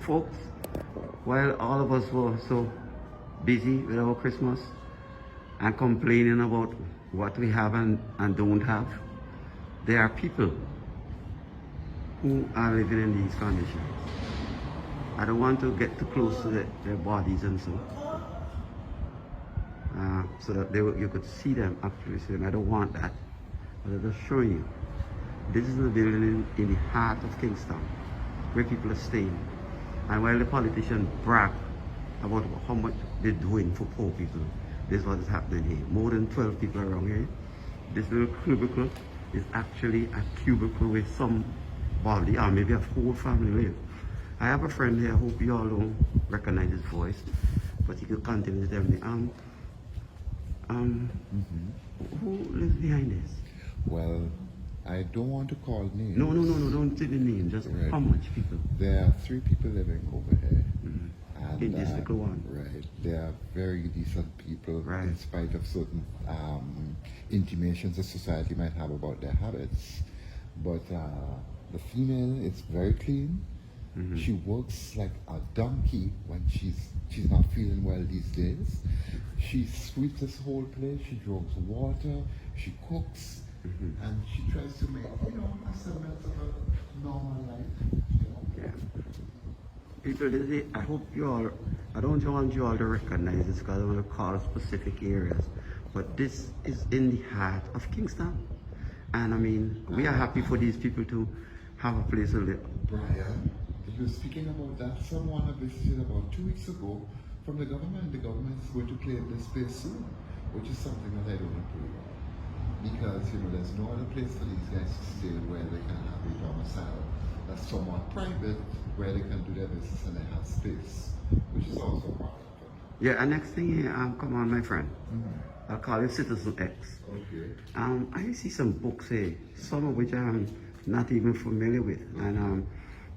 folks, while all of us were so busy with our Christmas and complaining about what we have and don't have, there are people who are living in these conditions. I don't want to get too close to their bodies and so that you could see them actually. So I don't want that. But I'll just show you. This is the building in the heart of Kingston, where people are staying. And while the politicians brag about how much they're doing for poor people, this is what is happening here. More than 12 people around here. This little cubicle is actually a cubicle where somebody, or maybe a whole family live. I have a friend here, I hope you all don't recognize his voice, but he could continue to tell me, who lives behind this? Well, I don't want to call names. No, don't say the name, just right. How much people? There are 3 people living over here. And, in this little one? Right. They are very decent people, right. In spite of certain intimations the society might have about their habits. But the female is very clean. She works like a donkey when she's not feeling well these days. She sweeps this whole place, she drinks water, she cooks, and she tries to make, a semblance of a normal life. Yeah. People, I hope you all, I don't want you all to recognize this because I want to call specific areas, but this is in the heart of Kingston. And I mean, we are happy for these people to have a place to live. Brian, you were speaking about that. Someone I visited about 2 weeks ago from the government. The government is going to claim this place soon, which is something that I don't approve of. Because, there's no other place for these guys to stay where they can have a domicile that's somewhat private, where they can do their business and they have space, which is also part of it. Yeah, and next thing here, come on, my friend. I'll call you Citizen X. Okay. I see some books here, some of which I'm not even familiar with. And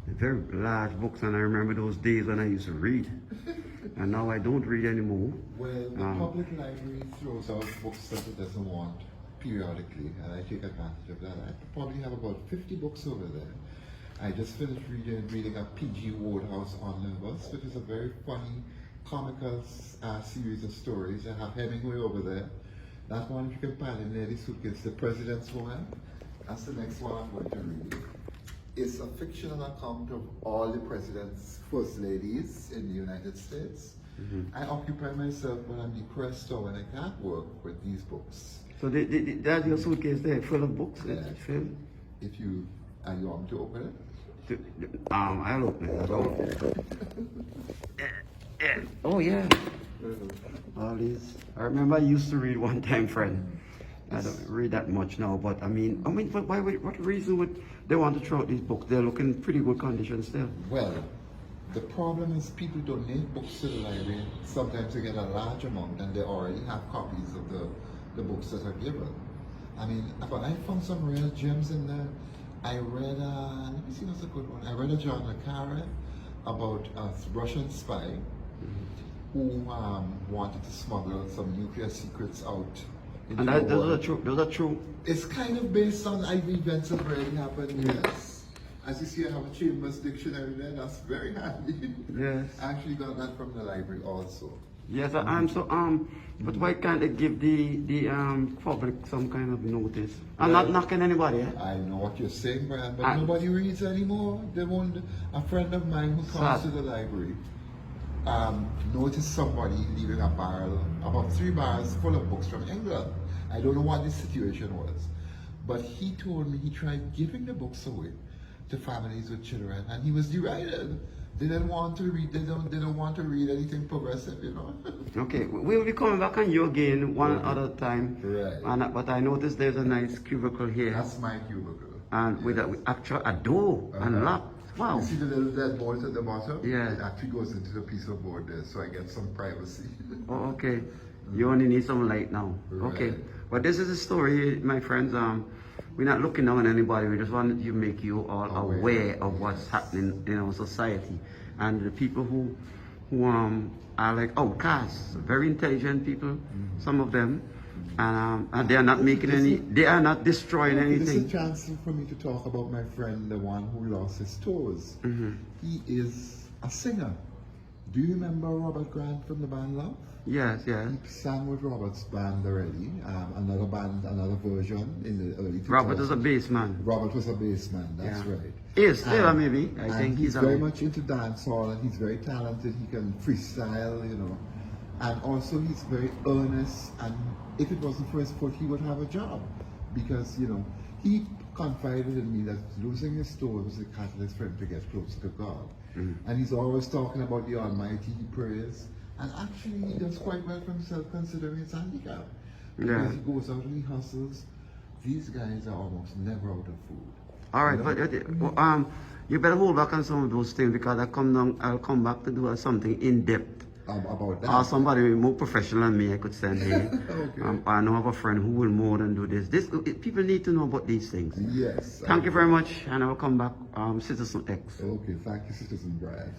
very large books, and I remember those days when I used to read, and now I don't read anymore. Well, the public library throws out books that it doesn't want periodically, and I take advantage of that. I probably have about 50 books over there. I just finished reading a P.G. Wodehouse Omnibus, which is a very funny, comical series of stories. I have Hemingway over there. That one, if you can find in there, the suitcase, The President's Woman. That's the next one I'm going to read. It's a fictional account of all the president's first ladies in the United States. I occupy myself when I'm depressed or when I can't work with these books. So that's your suitcase there, full of books? Yeah. Filled? Are you want to open it? I'll open it. Oh yeah. All these. I remember I used to read one time, friend. I don't read that much now, but I mean, but what reason would they want to throw out these books? They're looking in pretty good condition still. Well, the problem is people donate books to the library. Sometimes they get a large amount and they already have copies of the books that are given. I mean, but I found some real gems in there. I read, let me see what's a good one. I read a John le Carre about a Russian spy who wanted to smuggle some nuclear secrets out. And those are true? It's kind of based on events that already happened, yes. As you see, I have a Chambers dictionary there, that's very handy. Yes. I actually got that from the library also. Yes, but why can't they give the public some kind of notice? I'm not knocking anybody, eh? I know what you're saying, Brian, but nobody reads anymore. A friend of mine who comes to the library noticed somebody leaving a barrel, about 3 barrels full of books from England. I don't know what the situation was, but he told me he tried giving the books away to families with children, and he was derided. They didn't want to read. They don't want to read anything progressive, Okay, we'll be coming back on you again one other time. Right. But I noticed there's a nice cubicle here. That's my cubicle. And with a door and lock. Wow. You see the little dead bolt at the bottom? Yeah. It actually goes into the piece of board there, so I get some privacy. Oh, okay. You only need some light now. Right. Okay. But this is a story, my friends. We're not looking down on anybody. We just wanted to make you all aware of what's happening in our society. And the people who are like outcasts, very intelligent people, some of them. And they are not making they are not destroying anything. This is a chance for me to talk about my friend, the one who lost his toes. He is a singer. Do you remember Robert Grant from the band Love? Yes, yes. He sang with Robert's band already. Another band, another version in the early 2000s. Robert was a bass man. Robert was a bass man, that's Yeah. right. Is still maybe. I And think he's a- very much into dancehall, and he's very talented. He can freestyle, you know. And also he's very earnest, and if it wasn't for his foot, he would have a job. Because, you know, he confided in me that losing his toe was the catalyst for him to get closer to God. And he's always talking about the Almighty, he prays. And actually he does quite well for himself considering his handicap. Because Yeah. he goes out and he hustles. These guys are almost never out of food. All right, You know? but you better hold back on some of those things because I'll come back to do something in depth. About that. Or somebody more professional than me, I could send in. Okay. I know of a friend who will more than do this. People need to know about these things. Yes. Thank you very much, and I will come back, Citizen X. Okay, thank you, Citizen Brad.